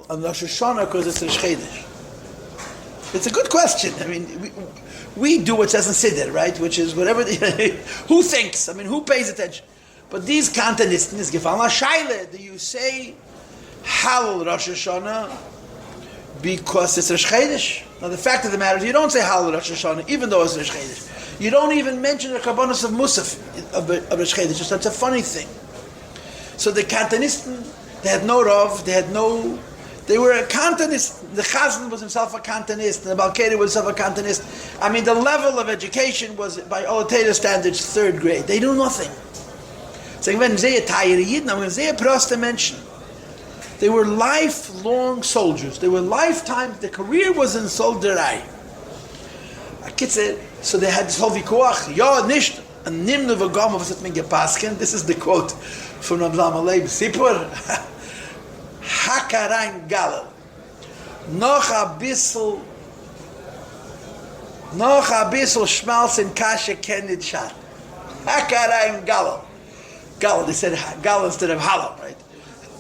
on Rosh Hashanah because it's Rosh Chodesh? It's a good question. I mean, we do what says in Siddur, right? Which is whatever, who thinks? I mean, who pays attention? But these Kantanisten, gefallen a Shaila, do you say Halal Rosh Hashanah because it's Rosh Chodesh? Now the fact of the matter is you don't say Halal Rosh Hashanah even though it's Rosh Chodesh. You don't even mention the Karbanos of Musaf of Rosh Chodesh. Just that's a funny thing. So the Kantanisten, they had no Rav, they were a Kantanist. The Chazan was himself a Kantanist, and the Balkari was himself a Kantanist. I mean, the level of education was, by Olateda standards, 3rd grade. They knew nothing. So when they Tanya Yidna, when they proste Menschen, they were lifelong soldiers. They were lifetime. Their career was in solderai. So they had this whole vikuach. Ja, nicht an nimne v'gam was it min gepasken. This is the quote from Rabbi Leib Sipur. Hakarein Galil. Noch a bissel schmalz in kasha kenit shat. Hakarein Galil. Galil, they said Galil instead of Halal, right?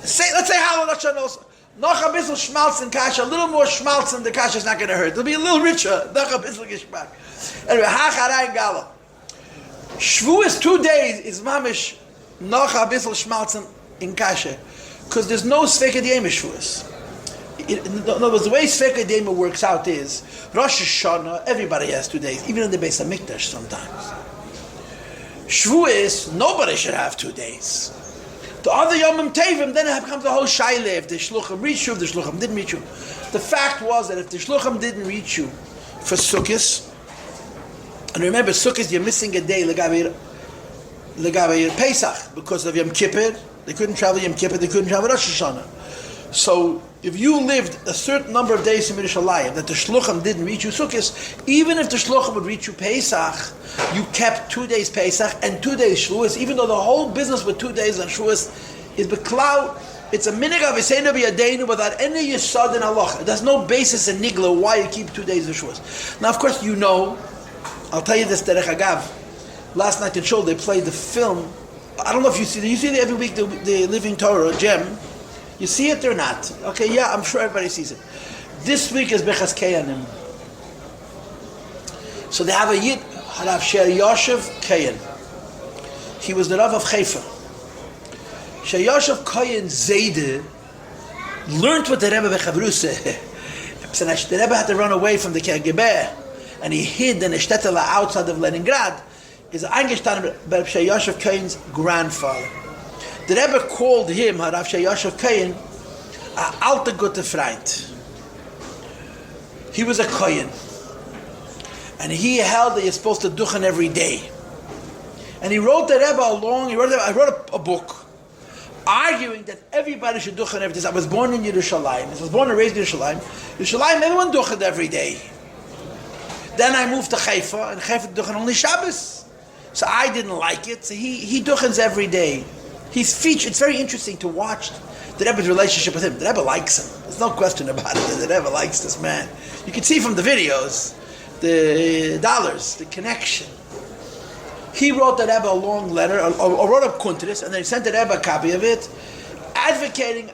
Let's say Halal, not also. Noch a bissel schmalz in kasha, a little more schmalz in the kasha is not going to hurt. It'll be a little richer. Noch a bissel geschmack. Anyway, Hakarein Galil. Shvu is 2 days, is mamish noch a bissel schmalz in kasha. Because there's no Sfeika D'Yema Shavuos. In other words, the way Sfeika D'Yema works out is Rosh Hashanah, everybody has 2 days, even in the Beis HaMikdash sometimes. Shavuos, nobody should have 2 days. The other Yomim Tevim, then it becomes the whole Shaila, if the Shluchim reach you, if the Shluchim didn't reach you. The fact was that if the Shluchim didn't reach you for Sukkot, and remember, Sukkot, you're missing a day, Legabe Pesach, because of Yom Kippur. They couldn't travel Yom Kippur, they couldn't travel Rosh Hashanah. So, if you lived a certain number of days in Yerushalayim that the Shluchim didn't reach you Sukkot, even if the Shluchim would reach you Pesach, you kept 2 days Pesach and 2 days Shavuos, even though the whole business with 2 days on Shavuos is Beklau. It's a minig of Yisenu B'Yadeinu without any Yisod in Allah. There's no basis in Nigla why you keep 2 days of Shavuos. Now, of course, you know, I'll tell you this, Derech Agav. Last night in Shul, they played the film. I don't know if you see it every week, the Living Torah, Gem. You see it or not? Okay, yeah, I'm sure everybody sees it. This week is Bechas Kayanim. So they have a Yid, Rav Sher Yoshev Kayan. He was the Rav of Haifa. Sher Yoshev Kayan Zayde learned what the Rebbe Bechavruse. The Rebbe had to run away from the KGB, and he hid in a shtetl outside of Leningrad. Is eingestanden by Rav Yoshev Kayan's grandfather. The Rebbe called him, Rav Yoshev Kayan, a alte gute Freund. He was a Kayan. And he held that you're supposed to duchen every day. And he wrote the Rebbe I wrote a book arguing that everybody should duchen every day. I was born in Yerushalayim. I was born and raised in Yerushalayim. Yerushalayim, everyone duchened every day. Then I moved to Haifa, and Haifa duchen only Shabbos. So I didn't like it. So he duchens every day. He's featured. It's very interesting to watch the Rebbe's relationship with him. The Rebbe likes him. There's no question about it. The Rebbe likes this man. You can see from the videos, the dollars, the connection. He wrote the Rebbe a long letter, or wrote a kuntris, and then he sent the Rebbe a copy of it, advocating, we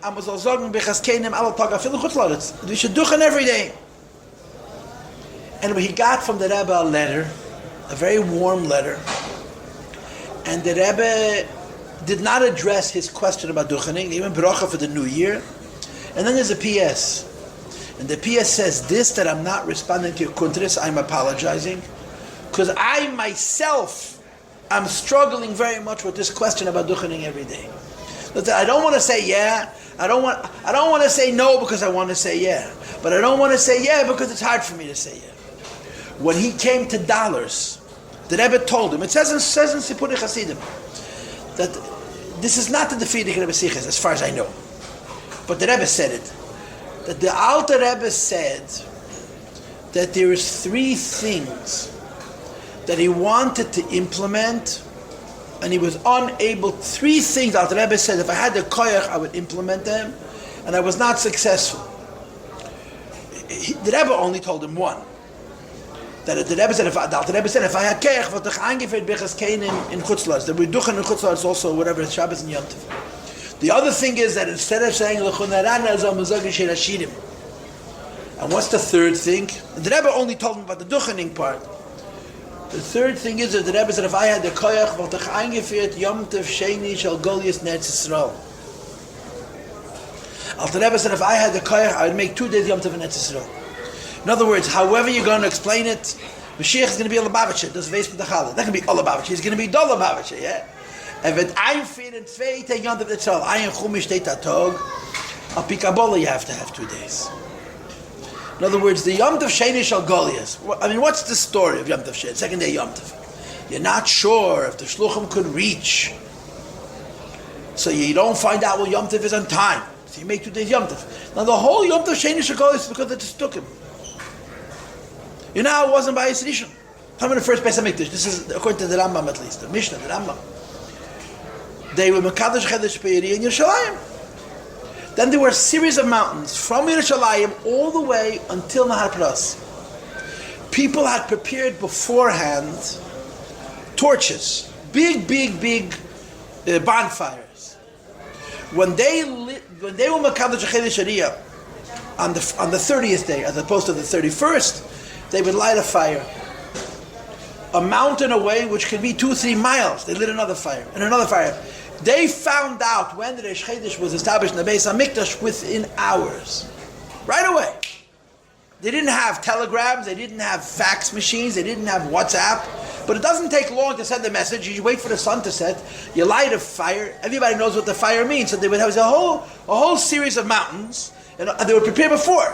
should duchen every day. And he got from the Rebbe a letter, a very warm letter, and the Rebbe did not address his question about duchening, even bracha for the new year. And then there's a PS. And the PS says this, that I'm not responding to your kuntris, I'm apologizing, because I myself am struggling very much with this question about duchening every day. I don't want to say yeah, I don't want to say no because I want to say yeah, but I don't want to say yeah because it's hard for me to say yeah. When he came to dollars, the Rebbe told him, it says in Sipurei Chasidim, that this is not the defeating Rebbe Siches, as far as I know. But the Rebbe said it. That the Alter Rebbe said that there is 3 things that he wanted to implement, and he was unable. 3 things Alter Rebbe said, if I had the koyach, I would implement them, and I was not successful. The Rebbe only told him 1. That the Rebbe said, if I had keich, what ich eingefehlt bichas kein in Chutzlars, that we duchen in Chutzlars also, whatever, Shabbos and Yom Tov. The other thing is that instead of saying L'chunarana Zal Mezagin Shel Hashirim, and what's the third thing? The Rebbe only told him about the duchening part. The third thing is that the Rebbe said, if I had the koyach, wollte ich eingeführt Yom Tov Sheni Shel Goliath Netz Yisrael. The Rebbe said, if I had the koyach, I would make 2 days Yom Tov in Netz Yisrael. In other words, however you're going to explain it, Mashiach is going to be a Lubavitcher, das weiß mit der Challah. That can be a Lubavitcher, he's going to be the Lubavitcher, yeah? And wenn einführen 2 Tage Yom Tov Yisrael, ein Chumash steht a Tag, a Pikabola you have to have 2 days. In other words, the Yom Tov Sheni Shel Goliath. I mean, what's the story of Yom Tov Sheni? Second day Yom Tov. You're not sure if the Shluchim could reach. So you don't find out when Yom Tov is on time. So you make 2 days Yom Tov. Now the whole Yom Tov Sheni Shel Goliath is because they just took him. You know how it wasn't by Yis Rishon? Come in the first Beis HaMikdash. This is according to the Rambam at least. The Mishnah, the Rambam. They were Mekadosh Chedesh Be'eri in Yerushalayim. Then there were a series of mountains from Yerushalayim all the way until Nahar Pras. People had prepared beforehand torches, big bonfires. When they were Mekadosh Chedesh Be'eri on the 30th day, as opposed to the 31st, they would light a fire. A mountain away, which could be 2-3 miles, they lit another fire, and another fire. They found out when the Reish Chodesh was established in the Beis HaMikdash within hours. Right away. They didn't have telegrams, they didn't have fax machines, they didn't have WhatsApp. But it doesn't take long to send a message. You wait for the sun to set, you light a fire, everybody knows what the fire means. So they would have a whole series of mountains, and they were prepared before.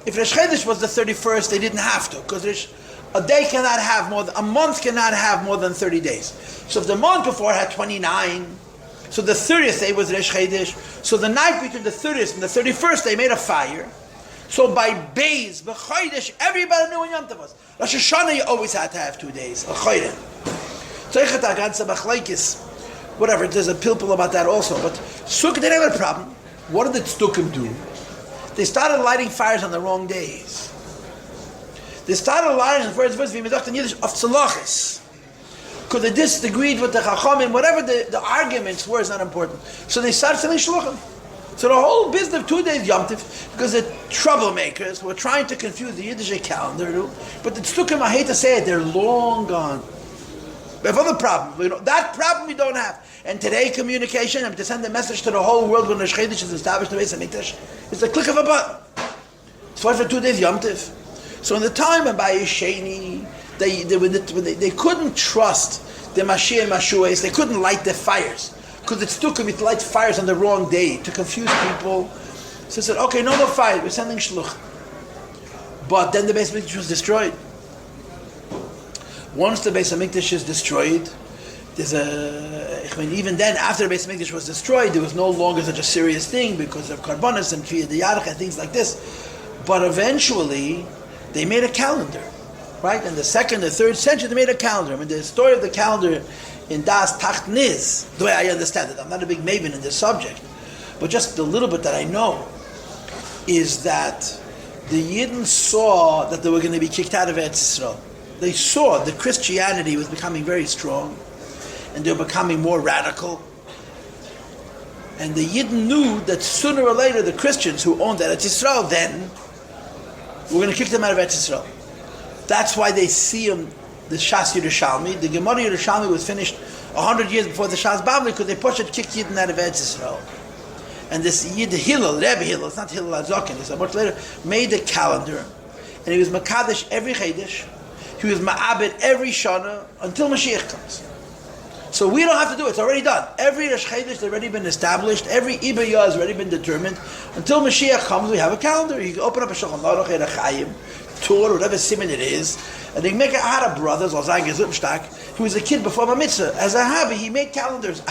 If Reish Chodesh was the 31st, they didn't have to, because a month cannot have more than 30 days. So if the month before had 29, so the 30th day was Reish Chodesh. So the night between the 30th and the 31st, they made a fire. So by Beis, B'Chodesh, everybody knew when Yom Tov was. Rosh Hashanah, you always had to have 2 days. Whatever, there's a pilpul about that also. But Sukkot didn't have a problem. What did the Tzdukim do? They started lighting fires on the wrong days. They started lighting, the first in Yiddish, of tzalachis. Because they disagreed with the Chachamim, whatever the arguments were is not important. So they started selling shluchim. So the whole business of 2 days Yom Tov, because the troublemakers were trying to confuse the Yiddish calendar, but the tzdukim, I hate to say it, they're long gone. We have other problems. That problem we don't have. And today, communication, and to send a message to the whole world when the Reish Chodesh is established in the Beis HaMikdash, it's a click of a button. It's for 2 days Yom Tov. So in the time of Bayis Sheni, they couldn't trust the Mashiach and Mashuas. They couldn't light their fires because it took them to light fires on the wrong day to confuse people. So they said, "Okay, no more fire. We're sending shluch." But then the Beis HaMikdash was destroyed. Once the Beis HaMikdash is destroyed, even then, after the Beis HaMikdash was destroyed, there was no longer such a serious thing because of karbonos and Kriyat Yarach and things like this. But eventually, they made a calendar, right? In the 2nd or 3rd century, they made a calendar. I mean, the story of the calendar in Das Tacht Niz, the way I understand it, I'm not a big maven in this subject, but just the little bit that I know, is that the Yidden saw that they were going to be kicked out of Eretz Yisrael. They saw that Christianity was becoming very strong, and they were becoming more radical. And the Yidden knew that sooner or later the Christians who owned Eretz Yisrael then were going to kick them out of Eretz Yisrael. That's why they see him, the Shas Yerushalmi. The Gemara Yerushalmi was finished 100 years before the Shas Bavli because they pushed it, kicked Yidden out of Eretz Yisrael. And this Yid Hillel, Rebbe Hillel, it's not Hillel Azokin, it's much later, made a calendar, and he was Makadesh every Chodesh, he was Ma'abed every Shana until Mashiach comes. So we don't have to do it, it's already done. Every Rosh Chodesh has already been established, every Ibayah has already been determined. Until Mashiach comes, we have a calendar. You can open up a Shulchan Aruch, a Chaim, Torah, whatever simon it is, and they make it out of brothers, or Zayge Zupstak, who was a kid before my mitzvah. As a hobby, he made calendars.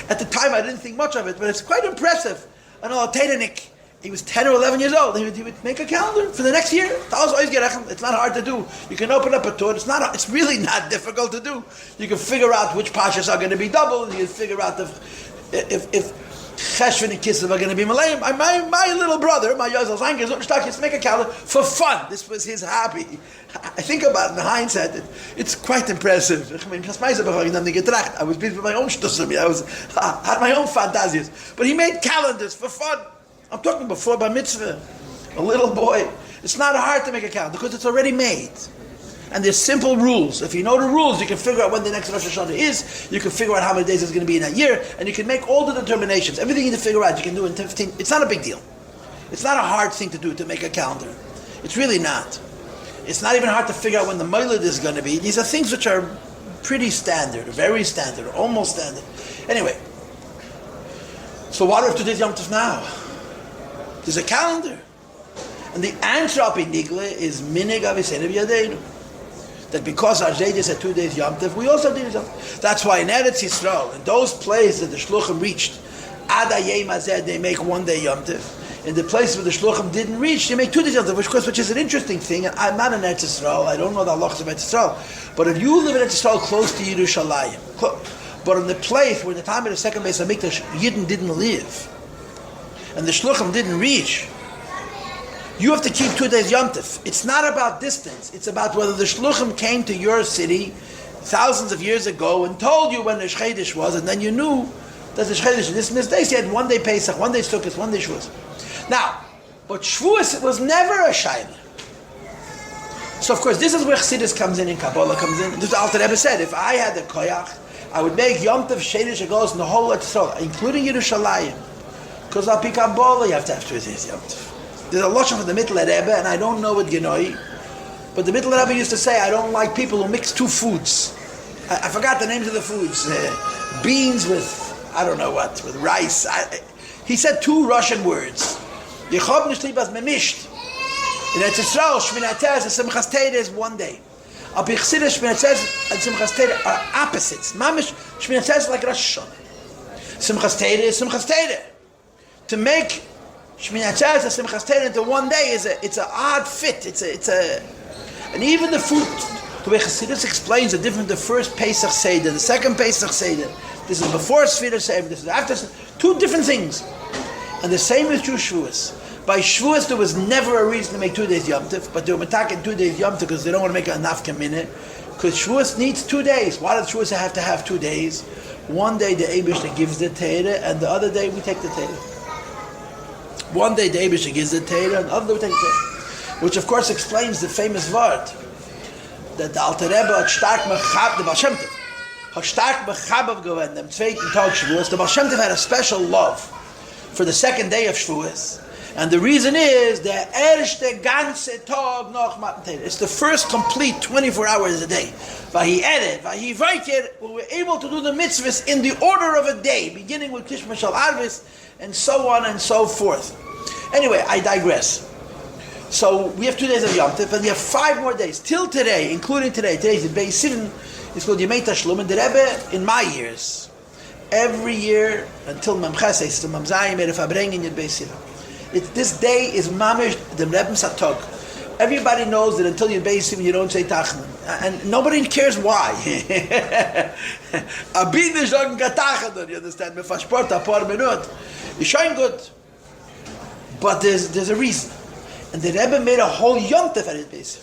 At the time, I didn't think much of it, but it's quite impressive. I know, Taydanik, he was 10 or 11 years old. He would make a calendar for the next year. It's not hard to do. You can open up a Torah. It's really not difficult to do. You can figure out which pashas are going to be double. You can figure out if Cheshvan and Kislev are going to be Malayim. My little brother, my Yossi Zanker, is to make a calendar for fun. This was his hobby. I think about it in hindsight. It's quite impressive. I was busy with my own shtussim. I had my own fantasies. But he made calendars for fun. I'm talking before Bar Mitzvah. A little boy. It's not hard to make a calendar because it's already made. And there's simple rules. If you know the rules, you can figure out when the next Rosh Hashanah is. You can figure out how many days it's going to be in a year. And you can make all the determinations. Everything you need to figure out, you can do in 15. It's not a big deal. It's not a hard thing to do to make a calendar. It's really not. It's not even hard to figure out when the Moiled is going to be. These are things which are pretty standard, very standard, almost standard. Anyway. So what if today's Yom Tov now? There's a calendar. And the answer up in Nigla is Minig Aviseinu B'Yadeinu. That because our Zaydi said 2 days Yom Tov, we also did Yom Tov. That's why in Eretz Yisrael, in those places that the Shluchim reached, Ad Hayom Hazeh, they make 1 day Yom Tov. In the places where the Shluchim didn't reach, they make 2 days Yom Tov, which is an interesting thing. And I'm not in Eretz Yisrael, I don't know the halachas of Eretz Yisrael. But if you live in Eretz Yisrael close to Yerushalayim, but in the place where in the time of the second Beis HaMikdash, Yidden didn't live, and the Shluchim didn't reach, you have to keep 2 days Yom Tov. It's not about distance. It's about whether the Shluchim came to your city thousands of years ago and told you when the Shchedish was, and then you knew that the Shchedish is this day. So you had 1 day Pesach, 1 day Sukkot, 1 day Shavuos. Now, but Shavuos, it was never a Shaila. So of course, this is where Chassidus comes in and Kabbalah comes in. This is what Alter Rebbe said. If I had the Koyach, I would make Yom Tov Shchedish Agos in the whole Eretz Yisrael, including Yerushalayim. Because Al Pi Kabbalah, you have to have 2 days Yom Tov. There's a lashon from the Mittler Rebbe, and I don't know what Genoi, but the Mittler Rebbe used to say, I don't like people who mix 2 foods. I forgot the names of the foods. Beans with, I don't know what, with rice. He said 2 Russian words. Yechob nishlibas memisht. In Eretz Yisrael, Shmini Atzeres and Simchas Torah is 1 day. Al Pi Chassidus, Shmini Atzeres and Simchas Torah are opposites. Mamish, Shmini Atzeres is like Rosh Hashanah. Simchas Torah is Simchas Torah. To make Shmini Atzeres and Simchas Torah into 1 day it's an odd fit. And even the food, the way Chassidus explains the difference, the first Pesach Seder, the second Pesach Seder. This is before Sfira Seder, this is after, 2 different things. And the same is true Shavuos. By Shavuos there was never a reason to make 2 days Yom Tov, but they were attacking 2 days Yom Tov because they don't want to make enough minute. Because Shavuos needs 2 days. Why does Shavuos have to have 2 days? 1 day the Eibishter gives the Torah, and the other day we take the Torah. 1 day the Eibishter gives the Torah, and the other day we take the Torah. Which of course explains the famous word that the Alter Rebbe hat stark mechab, the Baal Shem Tov, hat stark mechabav gewend, dem zweiten Tag Shavuos. The Baal Shem Tov had a special love for the second day of Shavuos. And the reason is the erste ganze Tag noch Matan Torah. It's the first complete 24 hours a day. Vahi Erev, Vahi Vaikir, we were able to do the mitzvahs in the order of a day, beginning with Tishma Shal Arvis, and so on and so forth. Anyway, I digress. So we have 2 days of Yom Tov, and we have 5 more days till today, including today. Today's the Beis Sivan. It's called Yemei Tashlum, and the Rebbe in my years, every year until Memcheses, the Mamzayim made a Fabring in Beis Sivan. This day is mamish the Rebbe Satog. Everybody knows that until you Beis Sivan you don't say Tachman, and nobody cares why. Abin is on Gatachadon, you understand? Me fashport a par minut. You shine good, but there's a reason. And the Rebbe made a whole Yom Tov at his Beis,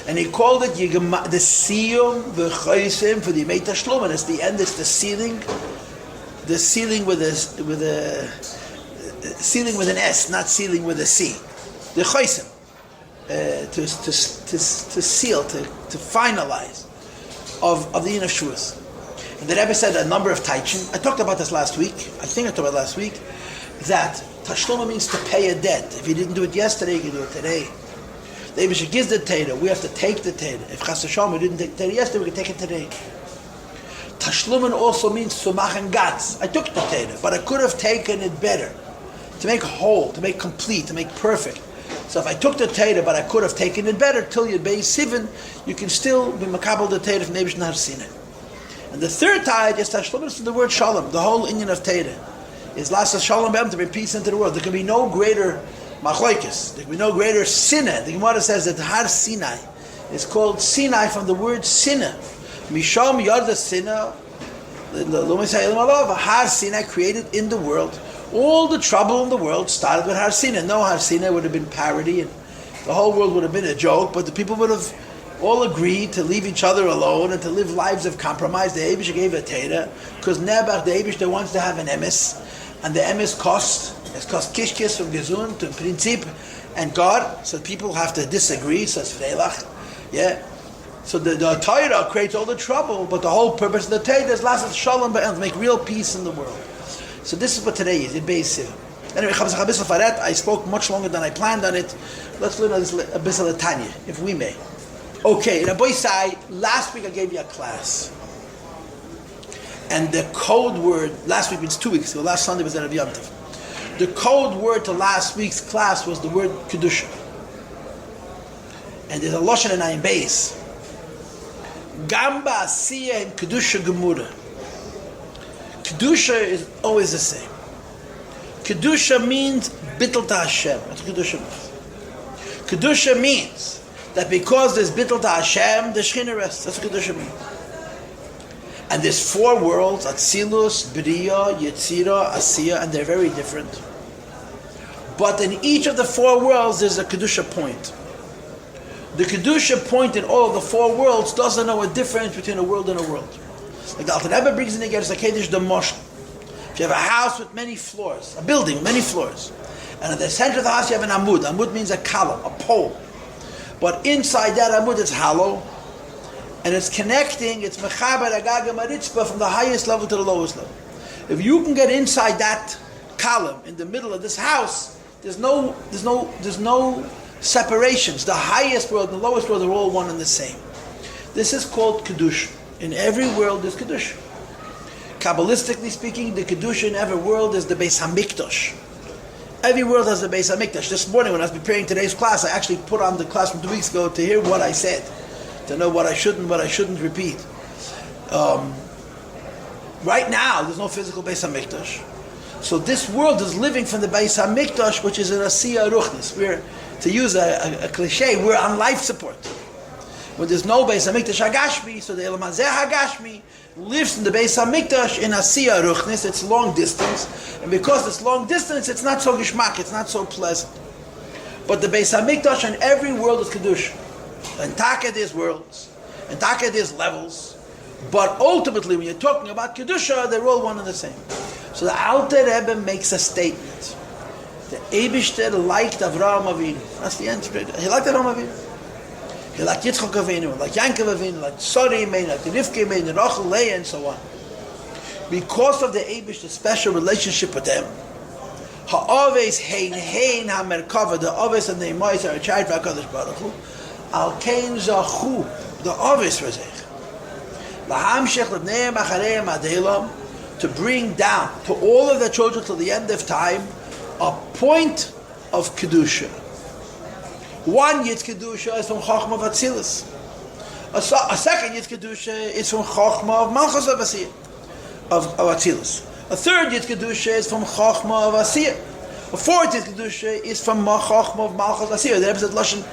and he called it the Siyum v'Chaysim for the Yemei Tashlum, and it's the end. It's the ceiling with an S, not ceiling with a C. The Chaysim to seal, to finalize of the Yin of Shavuos. And the Rebbe said a number of taichin. I talked about this last week. That Tashluma means to pay a debt. If you didn't do it yesterday, you can do it today. The Eibishter gives the Torah. We have to take the Torah. If Chas Hashem, we didn't take the Torah yesterday, we can take it today. Tashlumen also means to machen gats. I took the Torah, but I could have taken it better. To make whole, to make complete, to make perfect. So if I took the Torah, but I could have taken it better, till you Beis Sivan, you can still be makabel the Torah if Nebish not seen it. And the third tide is Tashlumen is the word Shalom, the whole Inyan of Torah. Is Lasa Shalom B'em, to bring peace into the world. There can be no greater machlokes. There can be no greater sinah. The Gemara says that Har Sinai is called Sinai from the word sinah. Misham Yarda Sinah, Har Sinai created in the world All the trouble in the world started with Har Sinai. No, Har Sinai would have been parody, and the whole world would have been a joke, but the people would have all agreed to leave each other alone and to live lives of compromise. The Eibush gave a Torah, because Nebach, the Eibush, wants to have an emes, and the emes cost kishkis from Gezun to Princip and God, so people have to disagree, says Freilach. Yeah. So the Torah creates all the trouble, but the whole purpose of the Torah is lasas shalom ba'el, make real peace in the world. So this is what today is, in Beis Siv. Anyway, I spoke much longer than I planned on it. Let's learn a bit of Tanya, if we may. Okay, Rabbi Sai, last week I gave you a class. And the code word, last week means 2 weeks ago, last Sunday was at Rabbi Yontif. The code word to last week's class was the word Kedusha. And there's a Lashon and Ayin Beis. Gamba Asiya and Kedusha Gemura. Kedusha is always the same. Kedusha means Bittul to Hashem. That's what Kedusha means. Kedusha means that because there's Bittul to Hashem, the Shekhinah rests. That's what Kedusha means. And there's 4 worlds, Atzilus, Bria, Yetzira, Asiya, and they're very different. But in each of the 4 worlds, there's a Kedusha point. The Kedusha point in all of the 4 worlds doesn't know a difference between a world and a world. Like the Alter Rebbe brings in the Gerus HaKedesh the Moshel. If you have a house with many floors, a building with many floors, and at the center of the house you have an amud. Amud means a column, a pole. But inside that amud it's hollow, and it's connecting, it's mechaber agaga maritzba from the highest level to the lowest level. If you can get inside that column in the middle of this house, there's no separations. The highest world and the lowest world are all one and the same. This is called Kedusha. In every world there's Kedusha. Kabbalistically speaking, the Kedusha in every world is the Beis HaMikdash. Every world has the Beis HaMikdash. This morning when I was preparing today's class, I actually put on the class from 2 weeks ago to hear what I said, to know what I shouldn't repeat. Right now, there's no physical Beis HaMikdash. So this world is living from the Beis HaMikdash, which is an Asiya Ruchnis. We're, to use a cliche, we're on life support. When there's no Beis HaMikdash Hagashmi, so the Elam Hazeh Hagashmi lives in the Beis HaMikdash in Asiya Ruchnis. It's long distance, and because it's long distance, it's not so gishmak, it's not so pleasant. But the Beis HaMikdash in every world is Kedusha. And Taka there's worlds, and Taka there's levels, but ultimately when you're talking about Kedusha, they're all one and the same. So the Alter Rebbe makes a statement. The Eibishter liked Avraham Avinu. That's the answer. He liked Avraham Avinu. He liked Yitzchak Avinu, like Yankov Avinu, like Sori Mein, like Rivka Mein, Rachel, Leah, and so on. Because of the Eibishter's special relationship with them, Ha'aves Hein HaMerkava, the Aves and the Imais are a child of HaKadosh Baruch Hu, Al Kein Zachu, the Aves Razech. Lahamshech L'bneim Achareim Adelam, to bring down to all of the children till the end of time a point of Kedusha. One Yitz Kedusha is from Chochmah of Atzilus. A second Yitz Kedusha is from Chochmah of Malchus of Atzilus. A third Yitz Kedusha is from Chochmah of Asiya. A fourth Yitz Kedusha is from Chochmah of Malchus of Asiya. The Rebbe said Lashon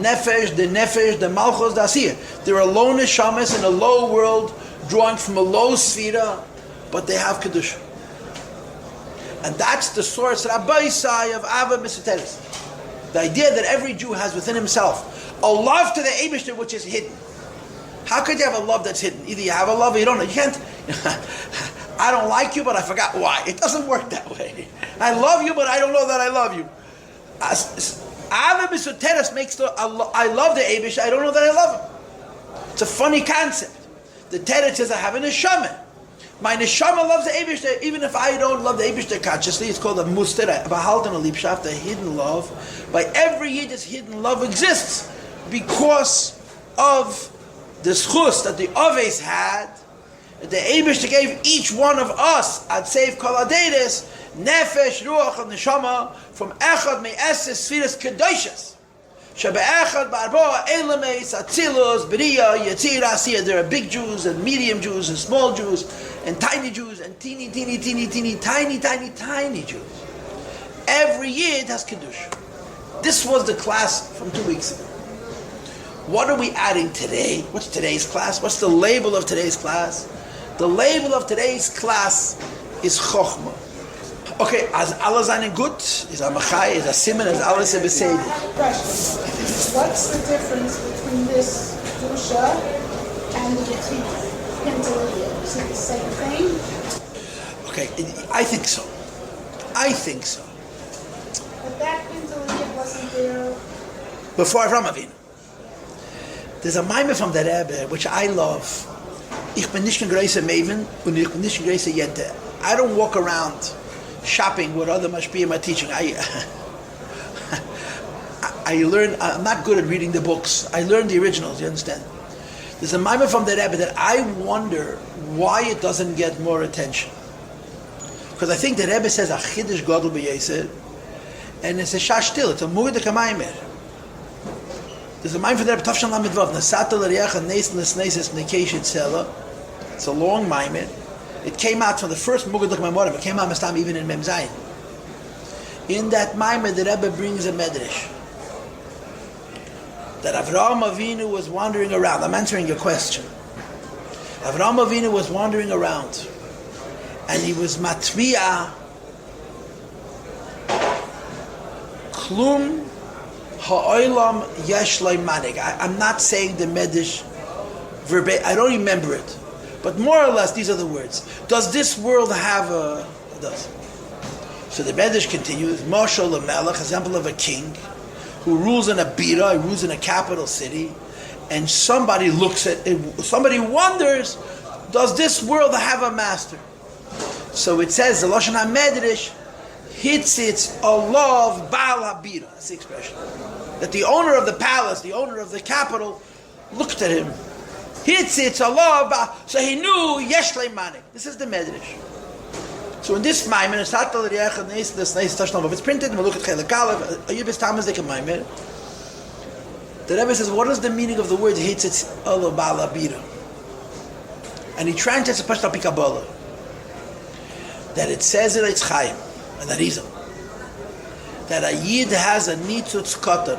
Nefesh, the Malchus, the Asiya. There are low neshamas in a low world, drawing from a low sfira, but they have Kedusha. And that's the source, Rabbi Sai, of Ava Misoteres. The idea that every Jew has within himself a love to the Eibishter which is hidden. How could you have a love that's hidden? Either you have a love or you don't. You can't. I don't like you, but I forgot why. It doesn't work that way. I love you, but I don't know that I love you. Ava Misoteres makes I love the Eibishter, I don't know that I love him. It's a funny concept. The Teretz says I have a neshama. My neshama loves the Eibishter, even if I don't love the Eibishter consciously. It's called a muster, a behalten, a liebshaft, a hidden love. By every year, this hidden love exists because of the schus that the Aves had. The Eibishter gave each one of us at Seif Kol Aderes nefesh, ruach, and neshama from echad me'eses sfiras kedoshas. Shebe'echad barboa elameis atzilus b'riya yetzira asiya. There are big Jews and medium Jews and small Jews and tiny Jews and tiny Jews. Every year it has Kedusha. This was the class from 2 weeks ago. What are we adding today? What's today's class? What's the label of today's class? The label of today's class is Chochmah. Okay, as Allah seinen gut, is a Machai, is a Simon, is alles a Beseder. I have a question. What's the difference between this Dusha and the Pintalia? Is it the same thing? Okay, I think so. I think so. But that Pintalia wasn't there. Before Avram Avinu. There's a mimer from the Rebbe, which I love. Ich bin nicht ein größer Maven und ich bin nicht ein größer Jente. I don't walk around shopping what other mashpiyim are teaching. I learn. I'm not good at reading the books. I learn the originals. You understand? There's a mimer from the Rebbe that I wonder why it doesn't get more attention. Because I think the Rebbe says a chiddush gadol b'yesed, and it's a shashtil. It's a murdik mimer. There's a mimer from the Rebbe Tafshan Lamed Vav Nasata l'riach neis nesneises nekeshet tzela. It's a long mimer. It came out from the first Mugadak Memorim. It came out Mastam even in Mem Zayin. In that Maimer, the Rebbe brings a medrash that Avraham Avinu was wandering around. I'm answering your question. Avraham Avinu was wandering around, and he was matviya klum ha'olam yesh lo manig. I'm not saying the medrash verbatim. I don't remember it. But more or less, these are the words. Does this world have a... It does. So the Medrash continues, Moshe Lamelech, example of a king who rules in a bira, he rules in a capital city, and somebody looks at it, somebody wonders, does this world have a master? So it says, the Lashon HaMedrash, Hitzitz Olav Baal HaBira. That's the expression. That the owner of the palace, the owner of the capital, looked at him. Hitzitz Allah, so he knew yesh manik. This is the medrash. So in this maimer, it's printed. The Rebbe says, what is the meaning of the word hitzitz Allah ba'al abira? And he translates a pashto pikabala that it says in Eitz Chaim and the reason that a yid has a nitzutz katan,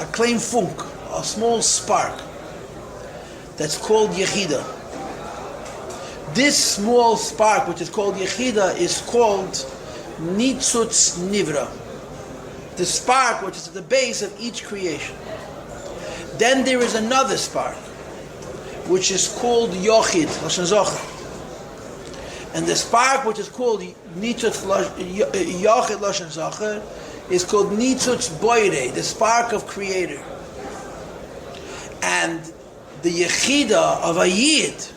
a klein funk, a small spark, that's called Yechida. This small spark, which is called Yechida, is called Nitzutz Nivra. The spark which is at the base of each creation. Then there is another spark, which is called Yochid, Lashon Zocher. And the spark which is called Nitzutz Yochid, Lashon Zocher, is called Nitzutz Boire, the spark of Creator. And the Yechida of a Yid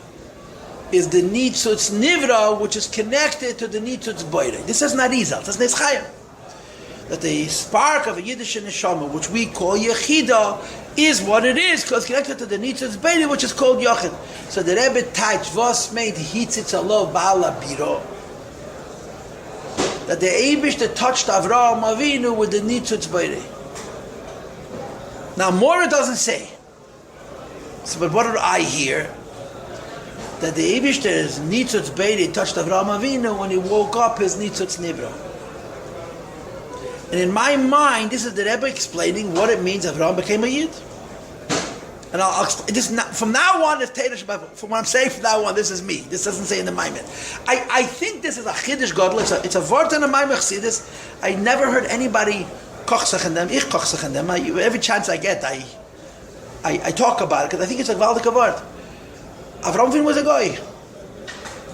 is the Nitzutz Nivra, which is connected to the Nitzutz Boire. This is not Izal, this is Neschayim. That the spark of a Yiddish Neshama, which we call Yechida, is what it is, because it's connected to the Nitzutz Boire, which is called Yochid. So the Rebbe touched, was made Hitzitz Allah Ba'ala Biro. That the Eibish that touched Avraham Avinu with the Nitzutz Boire. Now more it doesn't say. So, but what did I hear? That the Eibishter's Nitzutz Beiri touched Avraham Avinu when he woke up his Nitzutz Nivra. And in my mind, this is the Rebbe explaining what it means Avraham became a Yid. And I'll explain this from now on. It's Teresh, from what I'm saying from now on, this is me. This doesn't say in the Maimed. I think this is a Chiddush Gadol. It's a word in the Maimed Chassidus. I never heard anybody kochsach in them. Ich kochsach in them. Every chance I get, I talk about it because I think it's a Gvaldik word. Avraham Avinu was a guy.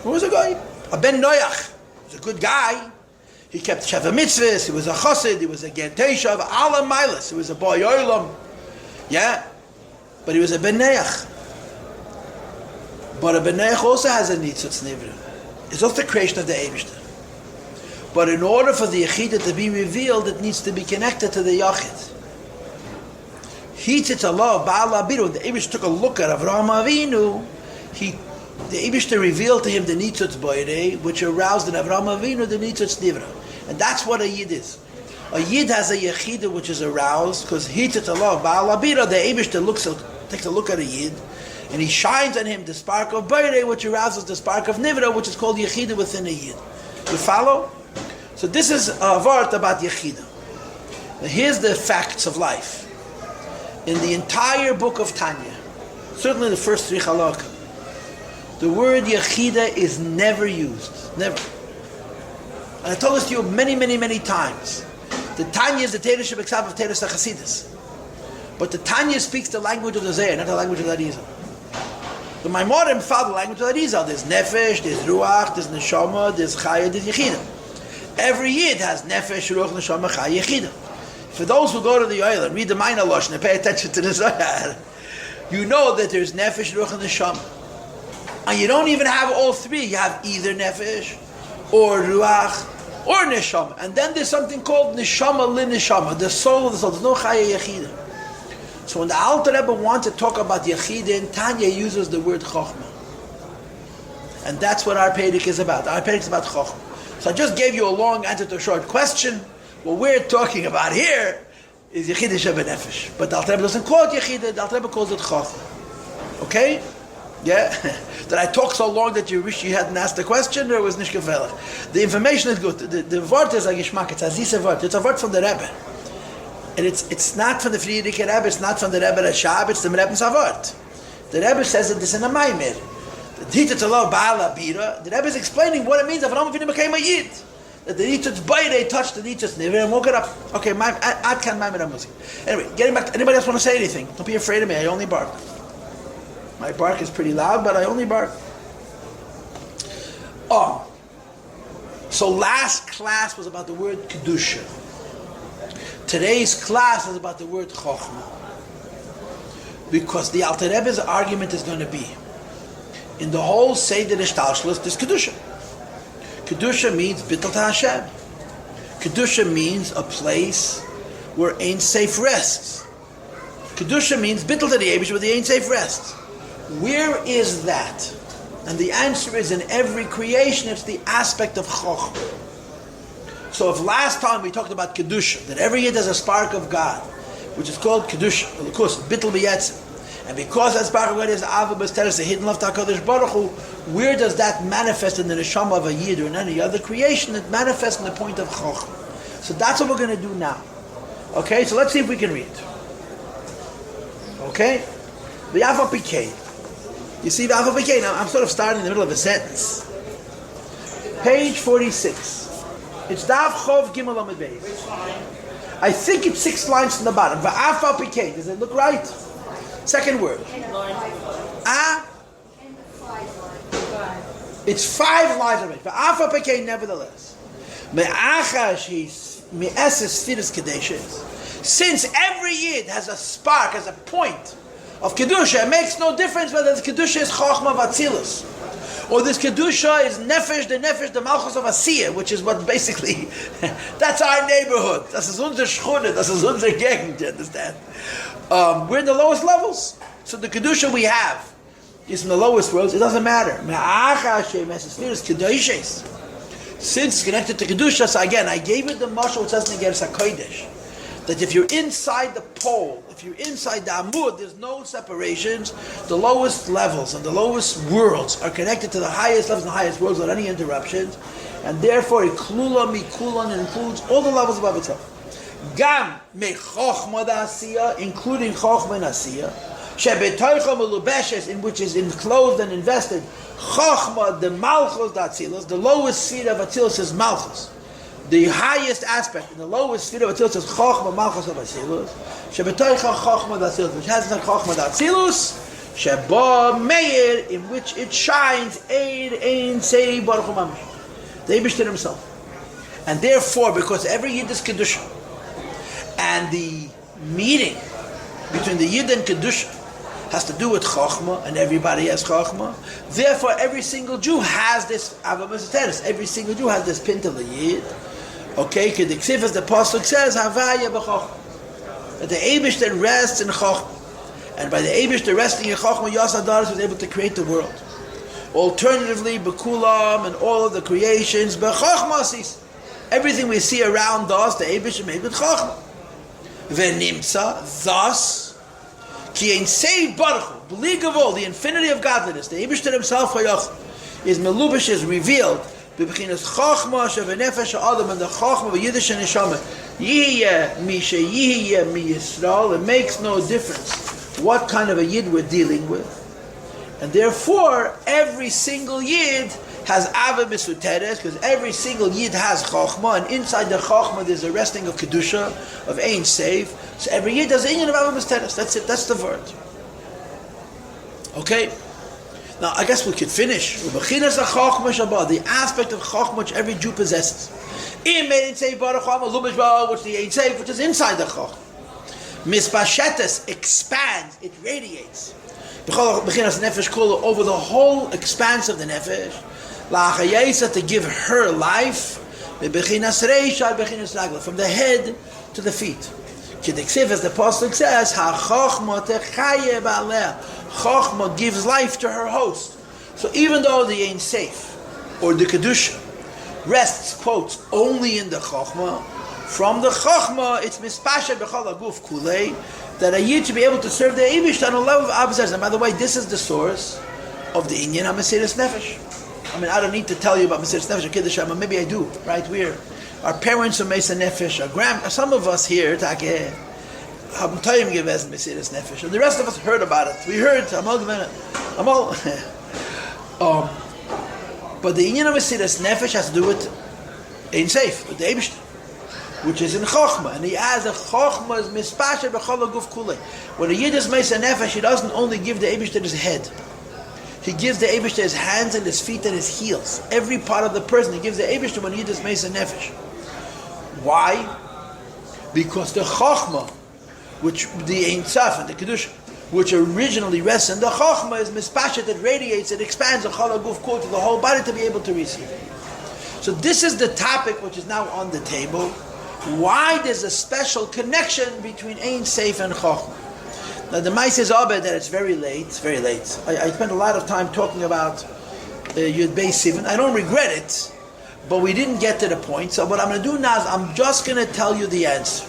Who was a guy? A Ben Noach. He was a good guy. He kept Sheva Mitzvahs. He was a Chassid. He was a Ger Teishav. Alam Milas. He was a boy Olam. Yeah. But he was a Ben Noach. But a Ben Noach also has a Nitzutz Nivra. It's also the creation of the Eibishter. But in order for the Yechidah to be revealed, it needs to be connected to the Yachid. Hitzitz Allah Ba'al Abiru. The Eibush took a look at Avraham Avinu. The Eibush revealed to him the Nitzutz Boirei, which aroused in Avraham Avinu the Nitzutz Nivra, and that's what a Yid is. A Yid has a Yechida which is aroused because Hitzitz Allah Ba'al Abiru. The Eibush takes a look at a Yid, and he shines on him the spark of Boirei, which arouses the spark of Nivra, which is called Yechida within a Yid. You follow? So this is a word about Yechida. Now here's the facts of life. In the entire book of Tanya, certainly the first three halakha, the word Yechida is never used. Never. And I told this to you many, many, many times. The Tanya is the Torah Shebeksav of Torah Chasidus. But the Tanya speaks the language of the Zohar, not the language of the Arizal. The Maimorim follow the language of the Arizal. There's Nefesh, there's Ruach, there's Neshama, there's Chaya, there's Yechidah. Every Yid has Nefesh, Ruach, Neshama, Chaya, Yechidah. For those who go to the Yoel and read the Minor Lashon and pay attention to the Zohar, you know that there's Nefesh, Ruach, and Neshama. And you don't even have all three. You have either Nefesh, or Ruach, or Neshama. And then there's something called Neshama Lin Neshama, the soul of the soul. There's no Chaya Yechidah. So when the Alter Rebbe wants to talk about Yechidah in Tanya, uses the word Chochmah. And that's what our Perek is about. Our Perek is about Chochmah. So I just gave you a long answer to a short question. What we're talking about here is Yechidah Shebenefesh. But the Alter Rebbe doesn't call it Yechidah, the Alter Rebbe calls it Chochmah. Okay? Yeah? Did I talk so long that you wish you hadn't asked the question, or was nicht gefällig? The information is good. The word is a Geschmack. It's a Zisa word. It's a word from the Rebbe. And it's not from the Friedrich Rebbe, it's not from the Rebbe Rashab, it's the Rebbe's Avot. The Rebbe says that this in a Maimer. The Hitetzalah Ba'ala Bira, the Rebbe is explaining what it means if Avraham Avinu became a Yid. That the Nitzutz Bayre touched the Nitzutz Never and woke it up. Okay, Ad Kan Maimer HaMuzik. Anyway, getting back to, anybody else want to say anything? Don't be afraid of me, I only bark. My bark is pretty loud, but I only bark. Oh. So last class was about the word Kedusha. Today's class is about the word Chochmah. Because the Alter Rebbe's argument is going to be, in the whole Seder Ishtalshlus, there's Kedusha. Kedusha means Bittul to Hashem. Kedusha means a place where Ein Sof rests. Kedusha means Bittul to the Eibush where the Ein Sof rests. Where is that? And the answer is in every creation, it's the aspect of Chochmah. So if last time we talked about Kedusha, that every Yid has a spark of God, which is called Kedusha, of course, Bittul B'Yetzim. And because that spark of God is Ava B'Steres, the hidden love to HaKadosh Baruch Hu, where does that manifest in the Neshama of a Yid or in any other creation? It manifests in the point of Chochmah. So that's what we're going to do now. Okay, so let's see if we can read. Okay? V'Yafal Pikei. You see V'Yafal Pikei? Now I'm sort of starting in the middle of a sentence. Page 46. It's Daf Chov Gimel Amud Beis. I think it's 6 lines from the bottom. V'Afal Pikei. Does it look right? Second word. It's 5 lines of it. V'Afal Pikei, nevertheless. Since every Yid has a spark, has a point of Kedusha, it makes no difference whether the Kedusha is Chochmah Vatzilus, or this Kedusha is Nefesh, the Malchus of Asiyah, which is what basically, that's our neighborhood. Das ist unsere Schchune, das ist unsere Gegend, you understand? We're in the lowest levels. So the Kedusha we have is in the lowest worlds, it doesn't matter. Since it's connected to Kedusha, so again, I gave it the mashal which says Negeres HaKodesh, that if you're inside the pole, if you're inside the Amud, there's no separations. The lowest levels and the lowest worlds are connected to the highest levels and the highest worlds without any interruptions, and therefore Iklula Mikulan includes all the levels above itself. Gam me Chochmah Asiya, including Chochmah and Asiya, Shebetoicha Melubeshes, in which is enclosed and invested Chochmah, the Malchus Datzilus, the lowest seat of Atzilus is Malchus. The highest aspect, in the lowest sphere of Atzilus is Chochmah Malchus of Atzilus. Shebetoicha Chochmah Datzilus, which has the Chochmah Datzilus, Sheba Meir, in which it shines, Ein Sei Baruch Hu Mamish, the Eibishter himself. And therefore, because every Yid is Kedusha, and the meeting between the Yid and Kedusha has to do with Chochmah, and everybody has Chochmah. Therefore, every single Jew has this Ava Meseteres. Every single Jew has this pint of the Yid. Okay, Kediksiv, as the Pasuk says, Havaya b'Chochmah. That the Eibishter rests in Chochmah. And by the Eibishter resting in Chochmah, Yossi was able to create the world. Alternatively, Bekulam and all of the creations, b'Chochmah, everything we see around us, the Eibishter made with Chochmah. V'nimtza, thus, Ki Ein Sei Baruch Hu, believe of all, the infinity of godliness, the Eibishter himself, is melubish, is revealed, b'bechinas Chochmah shevenefesh ha'adam, and the Chochmah v'yidish and neshama, yihiyeh mi sheyihiyeh mi Yisrael, it makes no difference what kind of a Yid we're dealing with. And therefore, every single Yid has Ava Misuteres, because every single Yid has Chochma, and inside the Chochma there's a resting of Kedusha, of Ein Seif. So every Yid does the Inyan of Ava Misuteres. That's it, that's the word. Okay? Now, I guess we could finish. The aspect of Chochma which every Jew possesses. Which the Ein Seif, which is inside the Chochma. Mispashetes expands, it radiates. Over the whole expanse of the Nefesh. To give her life from the head to the feet. As the Apostle says, Chochma gives life to her host. So even though the Ein Seif, or the Kedusha, rests, quotes, only in the Chochma, from the Chochma, it's mispashet b'chol haguf kulei, that a Yid should be able to serve the Eibush on a level of Abzaz. And by the way, this is the source of the Inyan HaMesiras Nefesh. I mean, I don't need to tell you about Mesiras Nefesh or Kiddush, but maybe I do, right? Our parents are Mesiras Nefesh, some of us here, have time given Mesiras Nefesh, and the rest of us heard about it. We heard, but the Inyan HaMesiras Nefesh has to do with Ein Seif, with the Eibush, which is in Chochma, and he adds that Chochma is mispashet b'chol haguf kulei. When a Yid is Mesiras Nefesh, he doesn't only give the Eibush his head. He gives the Eibush his hands and his feet and his heels. Every part of the person, he gives the Eibush when a Yid is Mesiras Nefesh. Why? Because the Chochma, which the Ein Sof and the Kedusha, which originally rests in the Chochma, is mispashet, it radiates, it expands the chol haguf kol to the whole body to be able to receive it. So this is the topic which is now on the table. Why there's a special connection between Ein Seif and Chochma. Now the Ma'aseh is that it's very late. It's very late. I spent a lot of time talking about Yud Beis Sivan. I don't regret it, but we didn't get to the point. So what I'm going to do now is I'm just going to tell you the answer.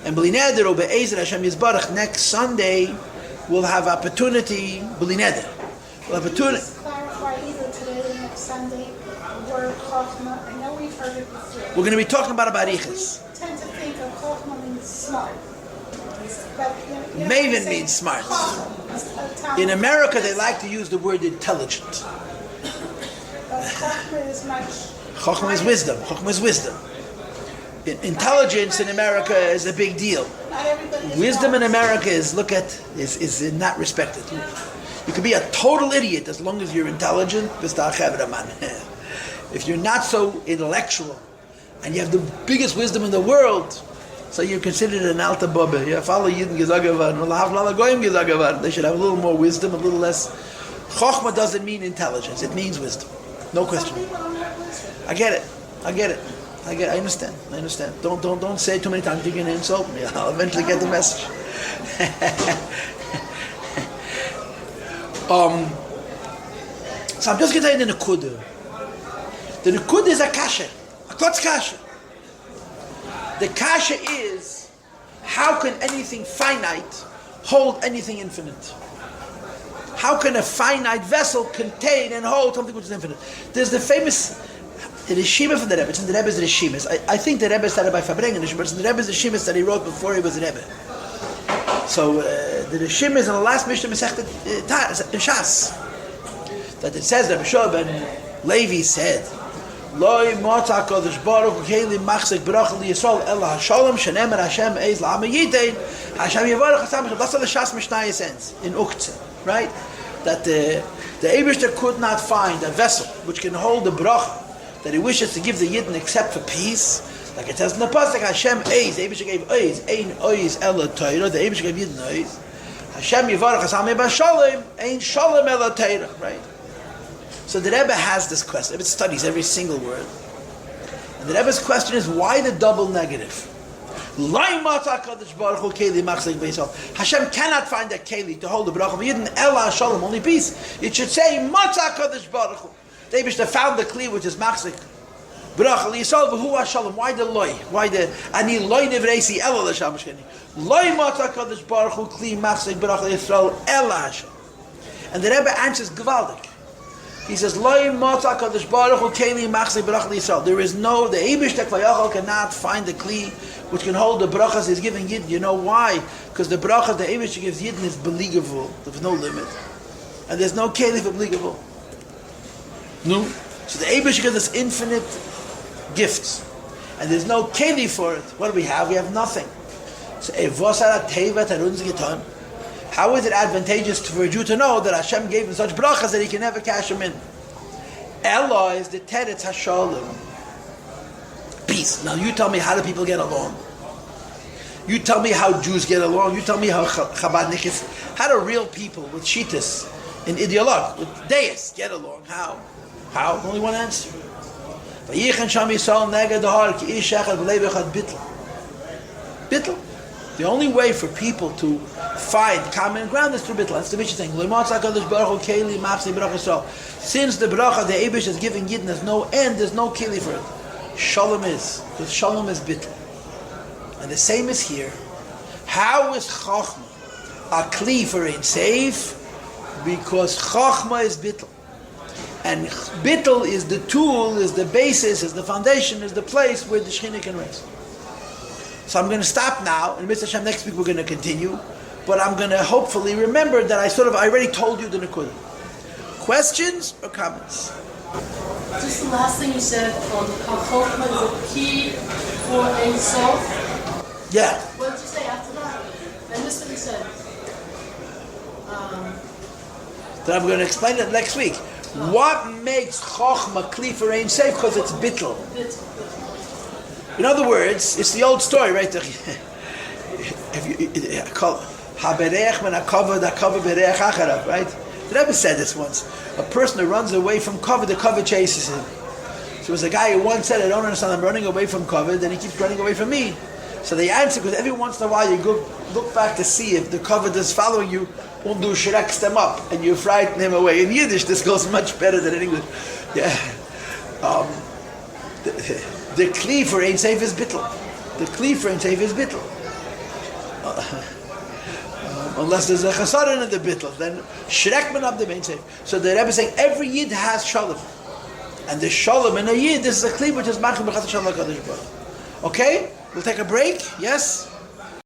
And B'li Neder or Be'ezer Hashem Yisbarach, next Sunday we'll have opportunity. B'li Neder, we'll have opportunity. Clarify either today or next Sunday. The word Chochma. I know we've heard it before. We're going to be talking about Arichas. We tend to think of Chochma means smart. But, Maven means smart. In America, they like to use the word intelligent. But Chochma is much. Chochma is wisdom. Chochma is wisdom. Intelligence in America is a big deal. Wisdom in America is not respected. You could be a total idiot as long as you're intelligent. If you're not so intellectual and you have the biggest wisdom in the world, so you're considered an alta baba. You follow Yidden Gezagavan, they should have a little more wisdom, a little less. Chochma doesn't mean intelligence, it means wisdom. No question. I get it. I understand. Don't say it too many times you're going to insult me. I'll eventually get the message. So I'm just going to tell you the Nekudah. The Nekudah is a kasha. A klotz kasha. The kasha is, how can anything finite hold anything infinite? How can a finite vessel contain and hold something which is infinite? There's the famous Rishima from the Rebbe. It's in the Rebbe's Rishimas. I think the Rebbe started by Fabrengen Rishima, but it's in the Rebbe's Rishimas that he wrote before he was a Rebbe. So the Rishimas in the last Mishnah Masechet in Shas, that it says that Bishop ben Levi said, Loi Motza Kodesh Baruch Keli Machzik Barach Li Yisrael Ela Hashalom Shenemer Hashem Eiz La'am Yitein Hashem Yevarach Hashem. That's how the Shas Mishnah ends in Uktzeh, right? That the Eibishter could not find a vessel which can hold the bracha that he wishes to give the Yidden except for peace. Like it says in the Pasuk, Hashem Eiz, the Eibishter gave Eiz, Ein Eiz Ela Torah, the Eibishter gave Yidden Eiz. Hashem Yevarach Hashem Eba Shalom, Ein Shalom Ela Torah, right? So the Rebbe has this question. The Rebbe studies every single word. And the Rebbe's question is, why the double negative? Hashem cannot find a keli to hold the bracha of Yidden, Ela Shalom, only peace. It should say, Matzah Kadosh Baruch Hu. The Eibishter found the kli, which is Machzik. Bracha Yisrael v'hu Hashalom. Why the loy? Why the ani loy nevreisi Ela l'Hashem Shkeni? Loy Matzah Kadosh Baruch Hu kli Machzik Bracha Yisrael Ela Hashem. And the Rebbe answers Gevaldik. He says, Loi Motza Kadosh Baruch Hu Keli Machzei Barach Yisrael. There is no, the Eibishter Kvayachal cannot find the Kli which can hold the brachas he's giving Yidden. You know why? Because the brachas the Eibishter gives Yidden is believable. There's no limit. And there's no Keli for believable. No. So the Eibush gives us infinite gifts. And there's no keli for it. What do we have? We have nothing. So how is it advantageous for a Jew to know that Hashem gave him such brachas that he can never cash them in? Ella is the teretz hashalom. Peace. Now you tell me, how do people get along? You tell me how Jews get along. You tell me how Chabadniks, how do real people with shittas and ideologue, with deists get along? How? How? Only one answer. Bittul. The only way for people to find common ground is through bittul. That's the Mishnah saying. Since the bracha, the Eibush is giving Yidden, there's no end, there's no keli for it. Shalom is. Because Shalom is bittul. And the same is here. How is Chochmah a kli for Ein Seif? Because Chochmah is bittul. And bittul is the tool, is the basis, is the foundation, is the place where the Shekhinah can rest. So I'm going to stop now, and Mr. Hashem, next week we're going to continue. But I'm going to hopefully remember that I already told you the Nakudah. Questions or comments? Just the last thing you said on how Chochmah is a key for Ein Sof. Yeah. What did you say after that? I missed what you said. Then I'm going to explain it next week. What makes Chochmah kli for Ein Seif? Because it's bittul. In other words, it's the old story, right? If you right? The Rebbe said this once. A person who runs away from cover, the cover chases him. So there was a guy who once said, I don't understand, I'm running away from cover, then he keeps running away from me. So the answer, because every once in a while you go look back to see if the cover that's following you won't do shiraks them up, and you frighten him away. In Yiddish, this goes much better than in English. Yeah. The kli for Ein Seif is bittul. The kli for Ein Seif is bittul. Unless there's a chasaron in the bittul, then shrekman of the Ein Seif. So the Rebbe is saying every Yid has shalom, and the shalom in a Yid, this is a kli which is machim b'chas shalom kadosh baruch. Okay, we'll take a break. Yes.